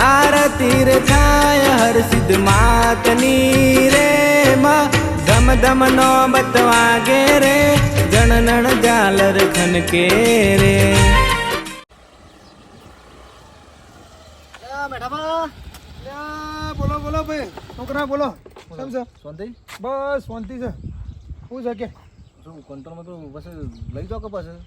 આરતી રે થાય હર સિદ્ધ માતની રે માં ધમ ધમ નો બતવાગે રે જણનણ ઝાલર ખનકે રે. બોલો બોલો ભાઈ છોકરા બોલો. કેમ છે? શાંતિ? બસ શાંતિ છે. શું છે કે શું કંટ્રોલમાં તો પછી લઈ જાઓ કે પછી?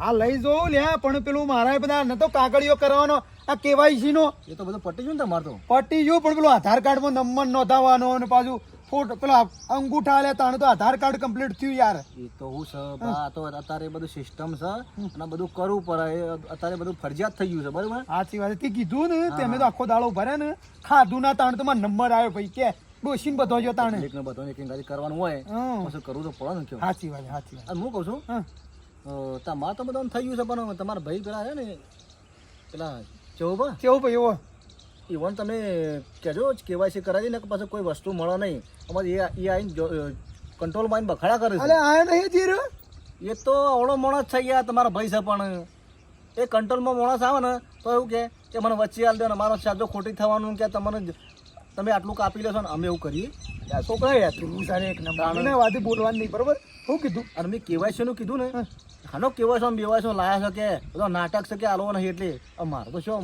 હા લઈ જાઉં લ્યા, પણ પેલું મારા બધા નતો કાગળિયો કરવાનો આ કેવાયસી નો એ તો બધું પટી ગયું ને તમારે તો. પટી ગયું, પણ પેલું આધાર કાર્ડમાં નંબર નોંધાવવાનો અને પાછું ફોટો પેલા અંગૂઠા આલ્યા તાણે તો આધાર કાર્ડ કમ્પ્લીટ થયું યાર. એ તો હું છે બા, તો અત્યારે બધું સિસ્ટમ છે અને બધું કરવું પડે. એ અત્યારે બધું ફરજિયાત થઈ ગયું છે બરાબર. સાચી વાત તે કીધું ને તમે તો આખો દાડો ભર્યા ને ખાધું ના તાણે તો મારો નંબર આવ્યો ભાઈ કે ડોસીને બધો જો તાણે એક ને બધો એક ગાડી કરવાનું હોય પછી કરવું તો પડે ને. કેવું? સાચી વાત સાચી વાત. અને હું કહું છું તમારે તો બધું થઈ ગયું છે, પણ તમારા ભાઈ પેલા છે ને પેલા ચૌબા કેવું ભાઈ એવો ઇવન તમે કહેજો કેવાયસી કરાવી ને પાછું કોઈ વસ્તુ મળે નહીં. અમારે એ આવીને કંટ્રોલમાં આવીને બખાડા કરે છે. અલે આ નહીં જીરો એ તો અવળો માણસ થઈ ગયા તમારા ભાઈ છે, પણ એ કંટ્રોલમાં માણસ આવે ને તો એવું કે મને વચ્ચે હાલ દો ને મારો સાજો ખોટી થવાનું કે તમને તમે આટલું કાપી લેશો ને અમે એવું કરીએ. છોકરા યાર તું સારી એક નંબર વાતે બોલવાનું નહીં બરોબર. શું કીધું? અને મેં કેવાયસી નું કીધું ને હાનો કેવાયસો બેવાયસો લાયા છે કે બધો નાટક છે કે આલો નહીં એટલે મારે તો શું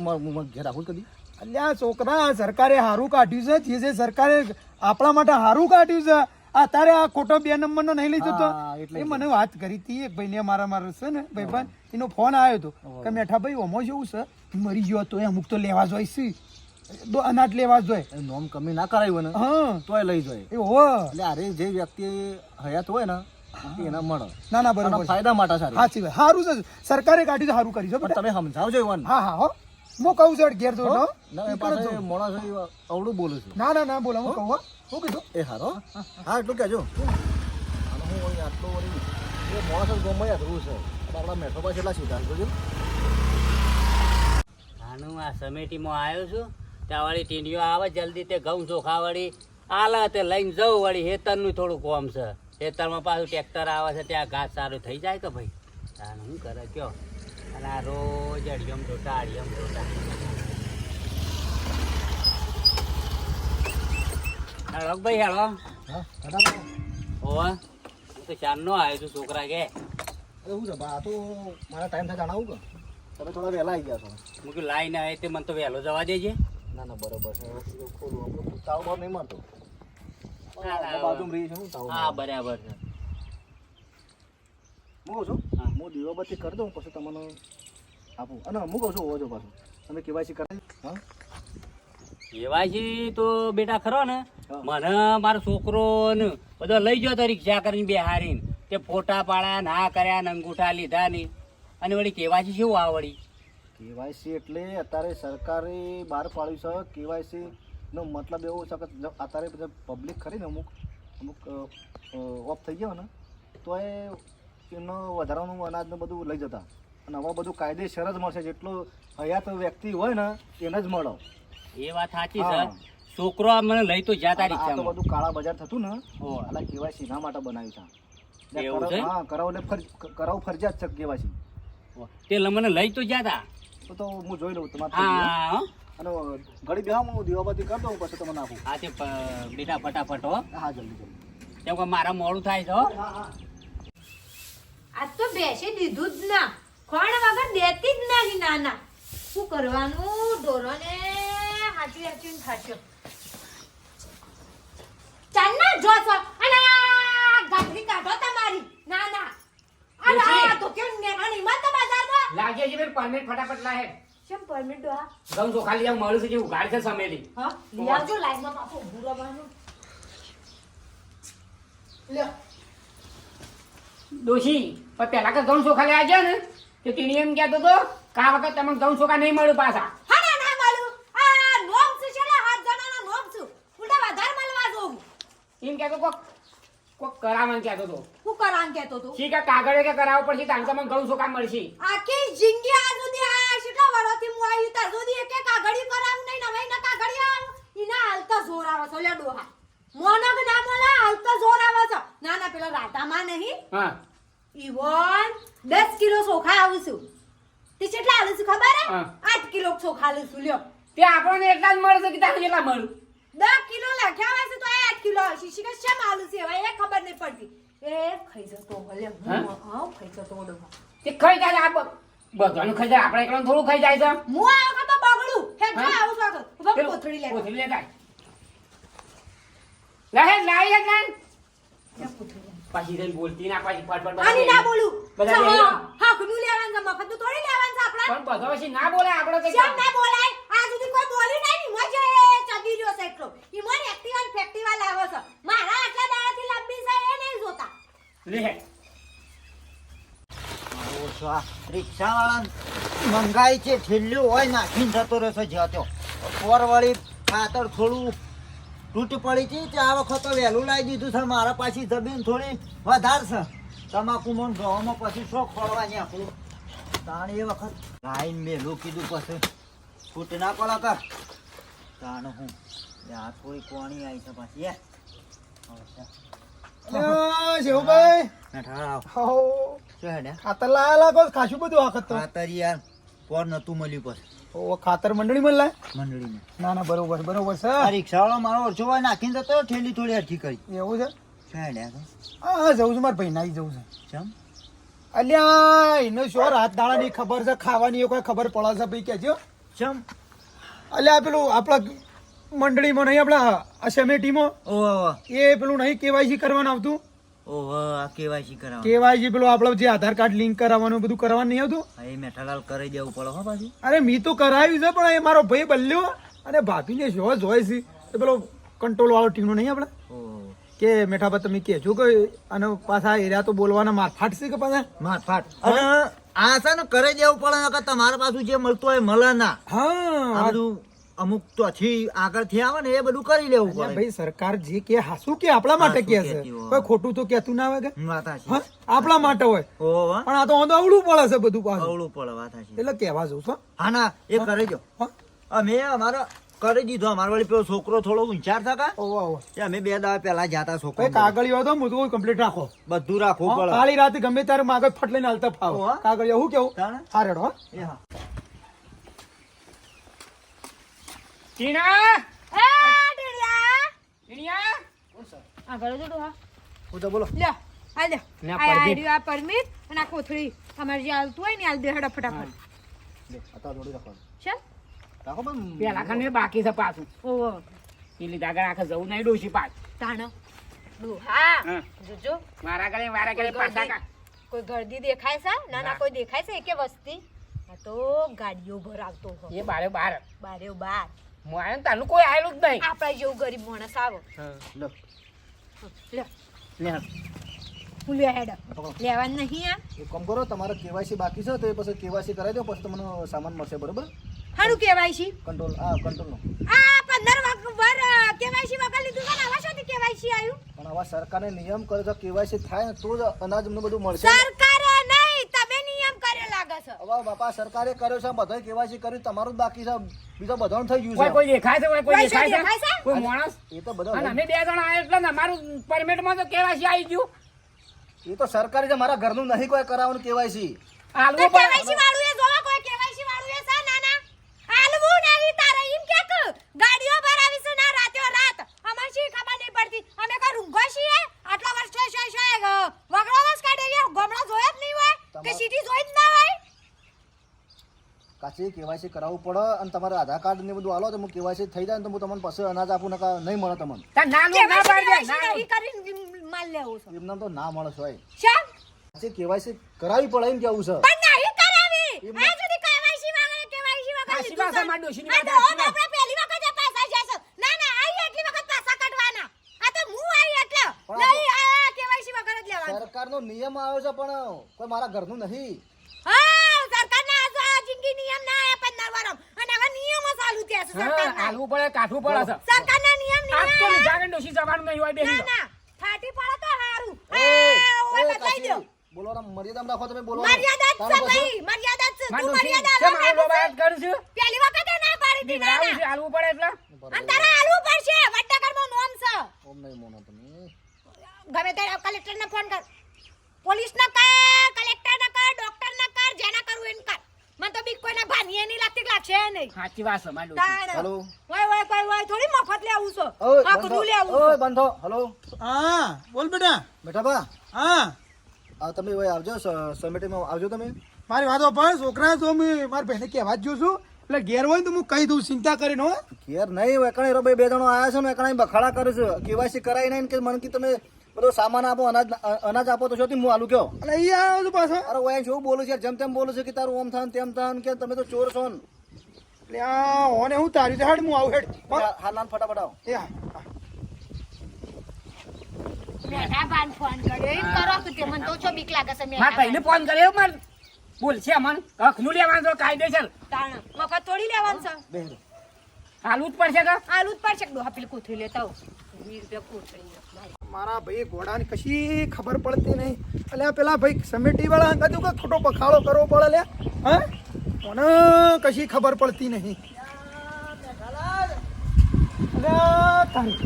ઘેર રાખવું કદી. અલ્યા છોકરા સરકારે સારું કાઢ્યું છે, જે સરકારે આપણા માટે સારું કાઢ્યું છે. અત્યારે આ ખોટો 2 નંબરનો નહીં લઈ જતો. એ મને વાત કરી હતી એક ભાઈને મારા છે ને ભાઈ એનો ફોન આવ્યો હતો કે મેઠા ભાઈ ઓમો જેવું છે મરી ગયો તો અમુક તો લેવા જોઈએ છે અનાજ લેવા જોઈએ. નોમ કમી ના કરાયું ને તોય લઈ જાય એ હો. એટલે અરે જે વ્યક્તિ હયાત હોય ને એના મળે. ના ના બરાબર ફાયદા માટે સાચી વાત. સારું છે સરકારે કાઢ્યું સારું કર્યું છે. તમે સમજાવજો એવાને. હા હા હો હું કહું છું ઘેર જો મોણા અવડું બોલું છું. ના ના ના બોલા હું કહું. શું કીધું? એ હારો હા એટલું કહેજો. આટલું વળી એ મોણા ગમે યાદવું છે આપણા મેઠો પાસે એટલા સીધા જોજો. આનું આ સમેટીમાં આવ્યો છું ત્યાં વળી ટીંડીઓ આવે જલ્દી તે ઘઉં ચોખા વળી આલે તે લઈને જવું વળી હેતરનું થોડું કોમ છે. હેતરમાં પાછું ટ્રેક્ટર આવે છે ત્યાં ઘાસ સારું થઈ જાય કે ભાઈ તાન શું કરે કયો. અને આ રોજ અડિયમ ટોટા હેલો ભાઈ હેલો. ઓવા હું તો ચારનો આવ્યો છું છોકરા કે શું છે બા તો મારા ટાઈમ થાય જણાવું કે તમે થોડા વહેલા આવી ગયા છો. હું કીધું લાઈને આવે તે મને તો વહેલો જવા દેજે. ના ના બરોબર છે ખોલું આપણું ચાવ બાવ નહીં મારતો બાજુમાં રહી છે હું ચાવ. હા બરાબર છે. હું કહું છું હું દીવાબત્તી કરી દઉં પછી તમને આપું. અને હું કહું છું હોવો જો પાછું તમે કેવાયસી કરાવી. હા કેવાયસી તો બેટા ખરો ને મને મારો છોકરો ને બધો લઈ ગયો તો રિક્ષા કરીને બેહારીને તે ફોટા પાડ્યા ના કર્યા ને અંગૂઠા લીધા નહીં. અને વળી કેવાયસી શું આ વળી કેવાયસી એટલે અત્યારે સરકારે બહાર પાડ્યું છે. કેવાયસી નો મતલબ એવો છે કે અત્યારે બધા પબ્લિક ખરી ને અમુક ઓફ થઈ ગયો ને તો એનો વધારાનું અનાજને બધું લઈ જતા. અને હવે બધું કાયદેસર જ મળશે. જેટલો હયાત વ્યક્તિ હોય ને એને જ મળો. એ વાત સાચી છે. છોકરો મને લઈ તો જતા આ તો રિક્ષામાં. બધું કાળા બજાર થતું ને એટલે કેવાયસી ના માટે બનાવ્યું છે. એવું છે? હા કરાવવું ફરજિયાત છે કેવાયસી. તે મને લઈ તો જતા. તો હું જોઈ લઉં તમારે. હા અને ઘડી બેહા હું દીવાબત્તી કરી દઉં પછી તમને આપું. હા તે બેટા ફટાફટ હો. હા જલ્દી કેમ કે મારા મોડું થાય છે હો. આજ તો બેસી દીધું જ ના ખોણ વગર દેતી જ નહીં. નાના શું કરવાનું ઢોરોને હાચી હાચી થાચો ચાલના જો છો અને ગાંઠી કાઢો તમારી. નાના અરે આ તો કેમ ને આની મત બજારમાં લાગે છે બેન પરમિટ ફટાફટ લાહે. કેમ પરમિટ દો ગમ તો ખાલી આમ મળું છે જે ઉઘાડ છે સમેલી. હા લઈ આવજો લાઈનમાં પાછો ઊભું રહેવાનું. લ્યો ડોશી પણ પેલા કે ઘઉં ચોખા લેવા ગયા ને તો ટીણી એમ કહેતો હતો કે આ વખત તમને ઘઉં ચોખા નહીં મળ્યું પાછા. હા ના માલું આ નોમ છે છેલ્લા 7 જણાના નોમ છું ઉલટા વધારે મળવા જોઉં. એમ કહેતો કોક કરાવવાનું કહેતો હતો. હું કરાન કેતો તો ઠીક છે કાગળે કે કરાવવું પડશે તાણ તમને ઘઉં ચોખા મળશે. આખી જિંદગી આ સુધી આ કેટલા વર્ષથી હું આવી તાર સુધી એક કાગળી કરાવું નહીં નવાઈ ના કાગળી આવ ઈના હાલતા જોર આવે છે લે ડોહા મોનક ના મોલા હાલતા જોર આવે છે. ના ના પેલા રાતામાં નહીં હા ઈવન 10 કિલો ચોખા આવું છું તે કેટલા આલું છું ખબર હે હા. 8 કિલો ચોખા આલું છું લ્યો. તે આપણને એટલા જ મળશે કે તારે કેટલા મળું 10 કિલો લખ્યા હોય છે તો 8 કિલો હશે શિકાર શેમ આલુ છે હવે એ ખબર નહીં પડતી એ ખાઈ જતો ભલે હા ખાઈ જતો ડોહા તે ખાઈ જાય આ બધાનું ખાઈ જાય આપણે એકલા થોડું ખાઈ જાય છે હું આ વખત તો બગડું હે જા આવું સ્વાગત ઉભા પેલું કોથળી લે કોથળી લે કાઈ લાઈ હે લાઈ પાછી જઈને બોલતી ના પાછી ફટ આની ના બોલું બધા લઈ લો. હા કનું લેવાનું છે મફત નું થોડી લેવાનું છે આપડા પણ બધા પછી ના બોલે આપણે તો શેમ ના બોલાય આ સુધી કોઈ બોલ્યું નહીં મજે ચડી રહ્યો છે એટલો ઈ મને એક્ટિવા ને ફેક્ટિવા લાવો છે મારા આટલા દાડાથી લાંબી છે એ નહીં જોતા લે રિક્ષાવાળા મંગાઈ છે છેલ્લું હોય નાખીને જતો રહેશે જતો પોરવાળી ખાતર થોડું તૂટી પડી છે તે આ વખત તો વહેલું લાવી દીધું છે મારા પાછી જમીન થોડી વધારે છે તમાકુ મન ગવામાં પછી શોખ ખોળવાની આપણું તાણ એ વખત લાઈને મેલું કીધું પછી ફૂટ ના પડે કર તાણ હું આ થોડી કોણી આવી છે પાછી શેવભાઈ ઠરાવ હો શું હેડ્યા ખાતર લાયા લાગો ખાસું બધું વખત તો ખાતર યાર કોણ નતું મળ્યું પછી ઓ ખાતર મંડળી માં લાય મંડળીને ના ના બરોબર બરોબર છે આ રિક્ષાવાળો મારો ઓછો હોય નાખીને જતો ઠેલી થોડી હરખી કરી એવું છે શું હેડ્યા છે હા જવું છું મારા ભાઈ ના જવું છે ચમ અલ્યા એનો શું રાત દાડાની ખબર છે ખાવાની એ કોઈ ખબર પડે છે ભાઈ કેજો ચમ અલ્યા પેલું આપણા મંડળીમાં નહીં આપણા અસેમેટીમાં ઓહો એ પેલું નહીં કેવાયસી કરવાનું આવતું ઓહો આ કેવાયસી કરાવ કેવાયસી પેલું આપણે જે આધાર કાર્ડ લિંક કરાવવાનું બધું કરવાનું નહીં આવતું એ મેઠાલાલ કરી દેવું પડે હો પાછું અરે મેં તો કરાવ્યું છે પણ એ મારો ભાઈ બલ્યો અને ભાભીને જો જોઈ છે એ પેલો કંટ્રોલ વાળો ટીમનો નહીં આપણે ઓહો કે મેઠાબા તમે કહેજો કે અને પાછા એરિયા તો બોલવાના માર ફાટશે કે પાછા મારફાટ અને આ છે ને કરી દેવું પડે નકર તમારા પાછું જે મળતું હોય મળે ના આ હા બધું અમુક તો આગળથી આવે ને એ બધું કરી લેવું અલ્યા પડે ભાઈ સરકાર જે કે હાસું કે આપણા માટે કે છે કહેતી હોય. કોઈ ખોટું તો કહેતું ના આવે કે વાત હાચી. હા આપણા માટે હોય ઓહો પણ આ તો ઓંધો અવળું પડે છે બધું પાછું અવળું પડે વાત હાચી. એટલે કહેવા જવું છો હા ના એ કરી દો હા અમે અમારો કરી દીધો અમારો વળી પેલો છોકરો થોડો ઊંચાર થકા ઓવા ઓવા તે અમે 2 દાડા પહેલા જાતા ભાઈ છોકરો કાગળિયો હતો હું કમ્પ્લીટ રાખો બધું રાખવું પડે કાળી રાતે ગમે ત્યારે માગજ ફટ લઈને હાલતા ફાવ ઓહો. કાગળિયો હું કેવું તાણે? હા રેડો હો. એ હા ટીના એ ઢીડિયા ટીનિયા આ ઘરે જો ડોહા હું તો બોલો લ્યો આ લ્યો ના, આ પરમિટ. આઈડિયો આ પરમિટ અને આ કોથળી તમારે જે હાલતું હોય ને હાલ દે હડા ફટાફટ લે આ જોડી રાખવાનું ચાલ રાખો પણ પેલા ખાને બાકી છે પાછું ઓહો એ લીધા આગળ આખે જવું નહીં ડોશી પાછ તાણ ડોહા હા. જોજો મારા ઘરે પાછા કા કોઈ ગરદી દેખાય છે ના ના કોઈ દેખાય છે એકે વસ્તી આ તો ગાડીઓ ભરાવતો હો એ બારે બાર બારે બાર હું આવ્યો ને તાનું કોઈ આયેલું જ નહીં આપણા જેવું ગરીબ માણસ આવો લો લ્યો લે હું લ્યો હેડ લેવાનું નહીં આ એક કામ કરો તમારે કેવાયસી બાકી છે તો એ પછી કેવાયસી કરાવી દો પછી તમને સામાન મળશે બરોબર હારું કહેવાય છે કંટ્રોલનો આ 15 વાર કેવાયસી વગર લીધું છે ને આવા શાથી કેવાયસી આવ્યું પણ આવા સરકારે નિયમ કરે છે કેવાયસી થાય ને તો જ અનાજ અમને બધું મળશે સરકારે નહીં તમે નિયમ કરે લાગે છે હવે બાપા સરકારે કર્યો છે બધાય કેવાયસી કર્યું તમારું જ બાકી છે બીજો બધાનું થઈ કોઈ ગયું કોઈ દેખાય છે કોઈ કોઈ દેખાય દેખાય છે છે? કોઈ માણસ છે એ તો બધા અને અમે 2 જણા આયા એટલે ને અમારું પરમિટમાં તો કેવાસી આવી ગયું એ તો સરકારે છે મારા ઘરનું નહીં કોઈ કરાવવાનું કેવાયસી હાલવું તો પડે કેવાયસી વાળું એ જોવા કોઈ કેવાયસી વાળું એ છે ના ના હાલવું નહીં તારે એમ કે ગાડીઓ ભરાવી છે ના રાતે રાત અમાર શી ખબર નહીં પડતી અમે કોઈ રૂંગો છીએ આટલા વર્ષ વગડો વર્ષ કાઢે ગમડા જોયા જ નહીં હોય કે સિટી જોઈ જ ના હોય કાચી કેવાયસી કરાવવું પડે અને તમારે આધાર કાર્ડ ને બધું આલો તો હું કેવાયસી થઈ જાય ને તો હું તમને પછી અનાજ આપું નકા નહીં મળે તમને તાર નાનું ના પાડી દે કેવાયસી નાનું. નહીં કરીને માલ લેવો છે એમના તો ના મળે છે શા કાચી કેવાયસી કરાવી પડે એમ કેવું છે પણ નહીં કરાવી આ સુધી કેવાયસી વગર આ શિવા છે, મારી ડોશીની વાત આ સાચી તો વાત. આપણે પહેલી વખત જ પાછા જશે ના ના આઈ એટલી વખત પાછા કાઢવાના આ તો હું આઈ એટલે પણ આ તો- નહીં આ કેવાયસી વગર જ લેવાનું સરકારનો નિયમ આવ્યો છે પણ કોઈ મારા ઘરનું નહીં હા સરકારના આ જિંદગી નિયમ ના આયા 15 વર્ષ અને હવે નિયમો ચાલુ થયા છે હા, સરકારના હાલવું પડે કાઠવું પડે છે સરકારના નિયમ આજ તો નહીં લીધા આગળ ડોશી જવાનું નહીં હોય બેસી ના જાઓ. ના ફાટી પડે તો હારું એ ઓય બદલાઈ કાચી, દો બોલો મર્યાદામાં રાખો તમે બોલો મર્યાદા જ છે ભાઈ મર્યાદા જ છે મારી તું ડોશી મર્યાદા કેમ આલો આવું બાબત કરું છું પહેલી વખત ના પાડી દી ના દીકરાવું ના છે હાલવું પડે એટલે અને તારા હાલવું પડશે વડનગરમાં નોમ છે ઓમ નહીં મોનો તમે ગમે તે કલેક્ટરને ફોન કર પોલીસને કર કલેક્ટરને કર ડોક્ટરને કર જેના કરવું એને કર મને તો બીક કોઈના ભાનીએ નહીં લાગતી કે લાગશે નહીં સાચી વાત છે મારી ડોશી. તાણ હલો કોઈ થોડી મફત લેવું છો ઓય આખું લેવું ઓય બંધો હલો હા બોલ બેટા મેઠાબા હા તમે ઓય આવજો સમિટીમાં આવજો તમે મારી વાતો પણ છોકરા તો મેં મારી બહેને કહેવા જ જોઉં છું એટલે ઘેર હોય ને તો હું કહી દઉં ચિંતા કરીને હો ઘેર નહીં એકણે રો ભાઈ 2 જણો આયા છે ને એકણે બખાડા કરે છે કેવાયસી કરાઈ નહીં કે મને કે તમે બધો સામાન આપો અનાજ આપો તો શોથી હું આલુ કયો એટલે ઈ આવ્યો છું પાછો અરે ઓય શું બોલું છે જેમ તેમ બોલું છે કે તારું ઓમ થાન તેમ થાન કે તમે તો ચોર છો ને એટલે આ ઓને હું તારી છે હેડ હું આવું હેડ હો? હા નાન ફટાફટ આવો એ હા હા. મેઠા ભાન ફોન કર્યો એમ કરો કે તે મને તો છો બીક લાગે છે મારા ભાઈને ફોન કર્યો માર બોલશે અમન હકનું લેવાનું તો કાયદેસર તાણ મફત થોડી લેવાનું છે બેહરો હાલવું જ પડશે કે આલુ જ પડશે કે ડોહા પેલી કોથળી લેતા આવો 20 રૂપિયા કોથળી મારા ભાઈ ઘોડાની કશી ખબર પડતી નહીં એટલે આ પેલા ભાઈ સમિટી વાળા કીધું કે ખોટો પખાડો કરવો પડે લે હા મને કશી ખબર પડતી નહીં અલ્યા તારી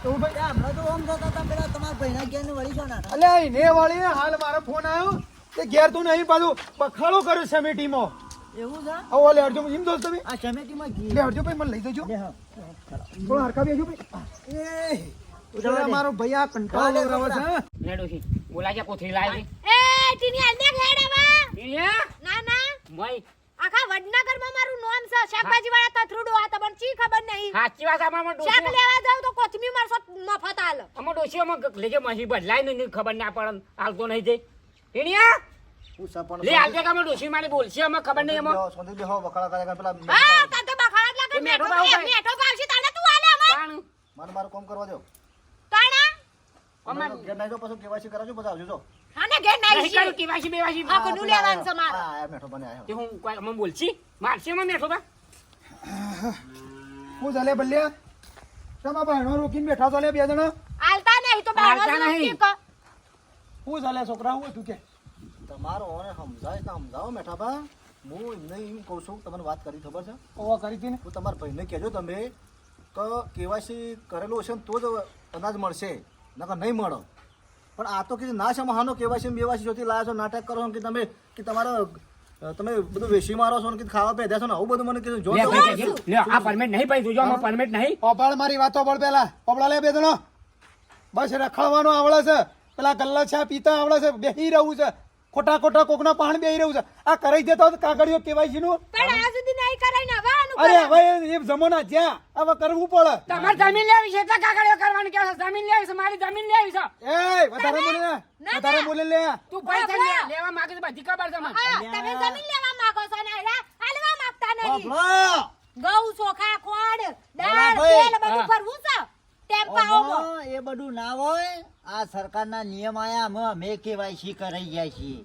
એવું ભાઈ હમણાં તો ઓમ જતા હતા પેલા તમારા ભાઈના ઘેરને વળી છો ને અલ્યા એને વાળી હાલ મારો ફોન આવ્યો તે ઘેર તું નહીં પાછું પખાડો કર્યો સમિટીમાં એવું છે આવો લે હરજો એમ દોસ્ત તમે આ સમિતિમાં લે હરજો ભાઈ મને લઈ જજો થોડો હરકા બેજો ભાઈ એ મારો ભાઈ આ કંટાળો લવરાવે છે લે ડોશી બોલાજે કોથળી લાવી એ ટીની આને ઘેડવા અહીંયા ના ના ભાઈ આખા વડનગરમાં મારું નામ છે શાકભાજી વાળા તથરુડો આ તમને ચી ખબર નહીં સાચી વાત આમાં શાક ડોશી લેવા જાવ તો કોથમી મારસો મફત આલ આમાં ડોશીઓમાં લેજે મહી બદલાય નહીં ખબર ના પડે હાલતો નહીં જઈ ટીણીયા હું સપણ લે આવજે કે આમાં ડોશી મારી બોલશે આમાં ખબર નહીં એમાં સોંધી બેહો બખાડા કરે પેલા હા તને તો બખાડા જ એ લાગે મેઠો ભાવ કઈ? મેઠો ભાવશે તને તું આલે અમાર તાણ મારું કામ કરવા દો તાણા અમાર ઘેર નાઈ જો પછી કેવાયસી કરાવજો પછી આવજો જો આને ઘેર નાઈ નહીં છે કરું કેવાસી બેવાસી આ કોનું લેવાનું છે મારે હા આયા મેઠો બને આયો તે હું કોઈ અમને બોલશી મારશે એમાં મેઠો બા હું ચાલે બલ્યા તમારા બહેનો રોકીને બેઠા ચાલે બે જણા આલતા નહીં તો બહાર આલતા જ નહીં. નક્કી હું ચાલે છોકરા હું તું કે તમારો ઓને સમજાય તો સમજાવો મેઠાબા હું એમને એમ કહું છું તમને વાત કરી ખબર છે ઓવા કરી હતી ને હું તમારા ભાઈને કહેજો તમે કે કેવાયસી કરેલું હશે ને તો જ અનાજ મળશે નકર નહીં મળે પણ આ તો કીધું ના સમહાનો કેવાયસી બેવાસી જોતી લાયા છો નાટક કરો છો કે તમે કે તમારા તમે બધું વેસી મારો છો ને કે ખાવા પીધા છો ને આવું બધું મને કીધું જો લે ભાઈ કહેજે. લે આ પરમિટ નહીં ભાઈ જોજો આમાં પરમિટ નહીં ઓપાળ મારી વાતો બોલ પેલા ઓપડા લે બે જણો બસ રખડવાનું આવડે છે પેલા ગલ્લા છે પીતા આવડે છે બેહી રહ્યું છે ખોટા ખોટા કોકના પાણ બેહી રહ્યું છે આ કરાઈ દેતો હોત કાગળિયો કેવાયસી નું પણ આ સુધી નહીં કરાય ને હવે આનું અરે હવે એ જમાના જ્યાં હવે કરવું પડે તમારે જમીન લેવી છે એટલે કાગળિયો કરવાનું કે છે જમીન લેવી છે મારી જમીન લેવી છે એ વધારે બોલે ને વધારે બોલે લે તું પૈસા લેવા માંગે છે બધી ખબર છે મને હા, તમે જમીન લેવા માંગો છો ને હાલવા માંગતા નહીં ઓફલો! ઘઉં ચોખા ખોડ દાળ ભાઈ. તેલ બધું હા. ભરવું છે ટેમ્પાઓમાં ઓહો, એ બધું ના હોય આ સરકારના નિયમ આયા અમે કેવાયસી કરાઈ જાય છીએ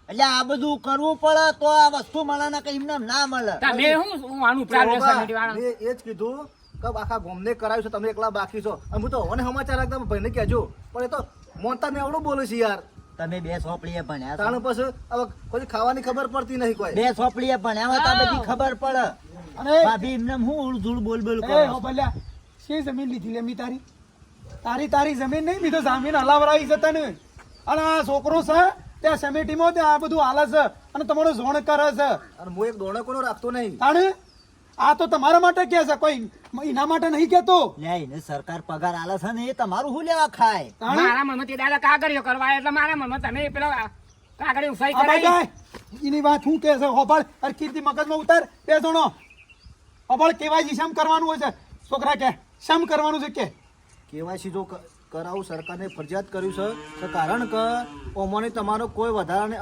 એટલે આ બધું કરવું પડે તો આ વસ્તુ મળે ને કઈ એમને ના મળે તમે હું આનું પ્રાણ સમિતિ વાળા મેં એ જ કીધું કે આખા ગોમને કરાવ્યું છે તમે એકલા બાકી છો અને હું તો મને સમાચાર રાખતા ભાઈને કહેજો પણ એ તો મોનતા ને એવડું બોલું છે યાર તમે બે સોપડીએ ભણ્યા છો. તાણ પછી હવે કોઈ ખાવાની ખબર પડતી નહીં કોઈ બે સોપડીએ ભણ્યા હોય તો આ બધી ખબર પડે અને ભાભી એમને હું ઉળઝુળ બોલ બોલ એ કરો હો ભલ્યા શી જમીન લીધી લે મી તારી જમીન નહીં મી તો જમીન હલાવરાઈ છે તને અને આ છોકરો છે ત્યાં સમિટીમાં ત્યાં આ બધું હાલે છે અને તમારો ઝોણ કરે છે અને હું એક દોણો કોનો રાખતો નહીં તાણે આ તો તમારા માટે કે છે કોઈ એના માટે નહીં કેતો લે એને સરકાર પગાર આલે છે ને એ તમારું શું લેવા ખાય તાણે મારા મનમાં તે દાદા કાગળિયો કરવા એટલે મારા મનમાં તમે પેલા કાગળિયો સહી આ ભાઈ કરાવી જાય. એની વાત શું કે છે હોબાળ અરે કીર્તિ મગજમાં ઉતાર બે જણો હોબાળ કેવાય શમ કરવાનું હોય છે છોકરા કે શમ કરવાનું છે કે કેવાયસી જો કરાવું સરકારને ફરજિયાત કર્યું છે તો કારણ કે ઓમાને તમારો કોઈ વધારાને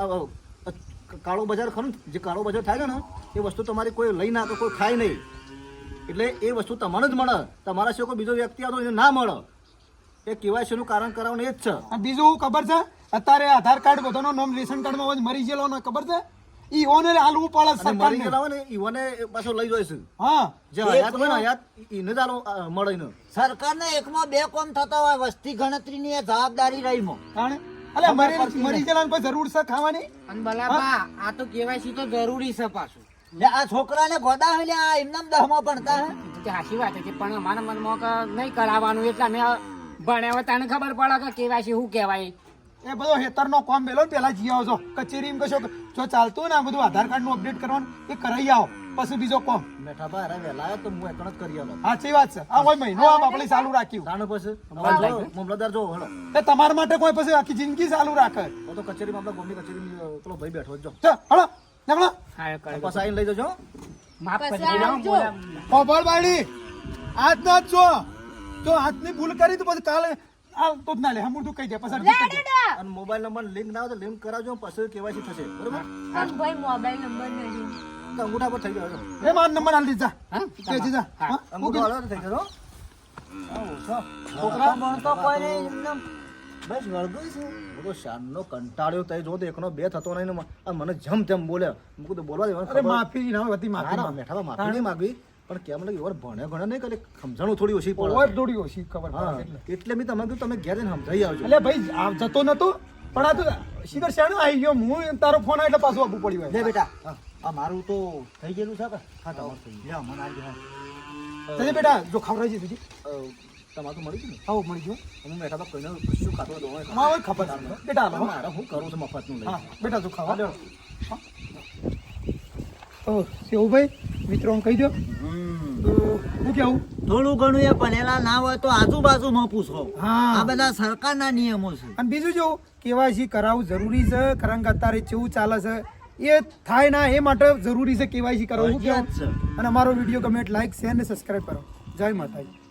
કાળો બજાર ખરું ને, જે કાળો બજાર થાય છે ને એ વસ્તુ તમારી કોઈ લઈ ના તો કોઈ ખાય નહીં એટલે એ વસ્તુ તમને જ મળે તમારા સિવાય કોઈ બીજો વ્યક્તિ આવતો એને ના મળે એ કેવાયસીનું કારણ કરાવવાનું એ જ છે અને બીજું શું ખબર છે અત્યારે આધાર કાર્ડ બધાનો નામ રેશન કાર્ડમાં હોય મરી ગયેલો ને ખબર છે ઈ ઓને હાલવું પડે અને મરી સરકારને ગયેલા હોય ને ઈવોને પાછો લઈ જઈશું હા જે હયાત હોય ને હયાત એને જ આલો મળે એને સરકારને એકમાં બે કોમ થતા હોય વસ્તી ગણતરીની એ જવાબદારી રહીમાં તાણે અલે મરી ગયેલાને કોઈ જરૂર છે ખાવાની અને બલાબા આ તો કેવાયસી તો જરૂરી છે પાછું લે આ છોકરાને ગોદા હોય લે આ એમને દહમાં ભણતા હે તે હાચી વાત છે પણ મારા મનમાં કે નહીં કરાવવાનું એટલે અમે ભણ્યા હોય તને ખબર પડે કે કેવાયસી શું કહેવાય એ બધો હેતરનો કામ મેલો ને પેલા જી આવજો કચેરીમાં કશો જો ચાલતું હોય ને આ બધું આધાર કાર્ડ નું અપડેટ કરવાનું એ કરાઈ આવો પછી બીજો કામ મેઠાભાઈ અરે વહેલા આવ્યો તો હું એકણ જ કરી આલો સાચી વાત છે આ હોય મહિનો આમ આપણે ચાલુ રાખ્યું તાનો પછી મામલતદાર જો હેલો એ તમારા માટે કોઈ પછી આખી જિંદગી ચાલુ રાખે તો કચેરીમાં આપણા ગામની કચેરીમાં પેલો ભાઈ બેઠો જ જો ચો હળો નકળો હા કરે પછી આવીને લઈ જજો માફ પછી કરી દેજો આવજો. બોલા ખબર બાળી આજ નો જ જો હાથની ભૂલ કરી તો પછી કાલે આ તો જ ના લે હમું તું કહી દે પછી લે ડોડા અને મોબાઈલ નંબર લિંક ના હોય તો લિંક કરાવજો પછી કેવાયસી થશે બરોબર પણ ભાઈ મોબાઈલ નંબર નહીં તો અંગૂઠા પર થઈ ગયો એ માર નંબર આલી જા હા કે જી જા હા અંગૂઠો હાલો તો થઈ ગયો છોકરા ભણતો કોઈ નહીં એમને બસ વળગું છે બધો શાનનો કંટાળ્યો તઈ જો તો એકનો બે થતો નહીં ને આ મને જમ તેમ બોલે મૂકું તો બોલવા દેવાનું અરે માફી ના હતી ના, માફી ના, મેઠાવા માફી નહીં માગવી પણ કેમ લાગે યાર ભણે ઘણે નહીં કરે સમજણું થોડી ઓછી ઓય પડે દોડી ઓછી ખબર હા પડે એટલે મેં તમને કીધું તમે ઘેર જઈને સમજાઈ આવજો એટલે ભાઈ આ જતો નતો પણ આ તો સીધો શાણો આવી ગયો હું તારો ફોન આવ્યો એટલે પાછું આપવું પડ્યું લે હોય બેટા આ મારું તો થઈ ગયેલું છે કે હા તમારું થઈ ગયું મને આજે તને બેટા જો ખવડાવી છે તુજી તમારું તો મળી ગયું ને આવો મળી ગયો હું મેઠાવા કહીને શું ખાતો હતો માં હોય ખબર છે બેટા હાલો, હો. મારે હું કરું છું મફતનું લઈ હા બેટા તું ખાવા ઓ શિવભાઈ મિત્રોને કહી દો તો હું કેવું થોડું ઘણું એ ભણેલા ના હોય તો આજુબાજુમાં પૂછો હા. આ બધા સરકારના નિયમો છે અને બીજું જો કેવાયસી કરાવવું જરૂરી છે કારણ કે અત્યારે કેવું ચાલે છે એ થાય ના એ માટે જરૂરી છે કેવાયસી કરાવવું શું ફરજિયાત કેવું? છે. અને અમારો વિડીયો કમેન્ટ લાઈક શેર ને સબસ્ક્રાઇબ કરો જય માતાજી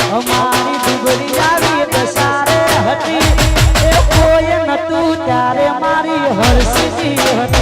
અમારી ડુગરી આવી દસારે હતી એ કોઈ નતું ત્યારે મારી હરસી હતી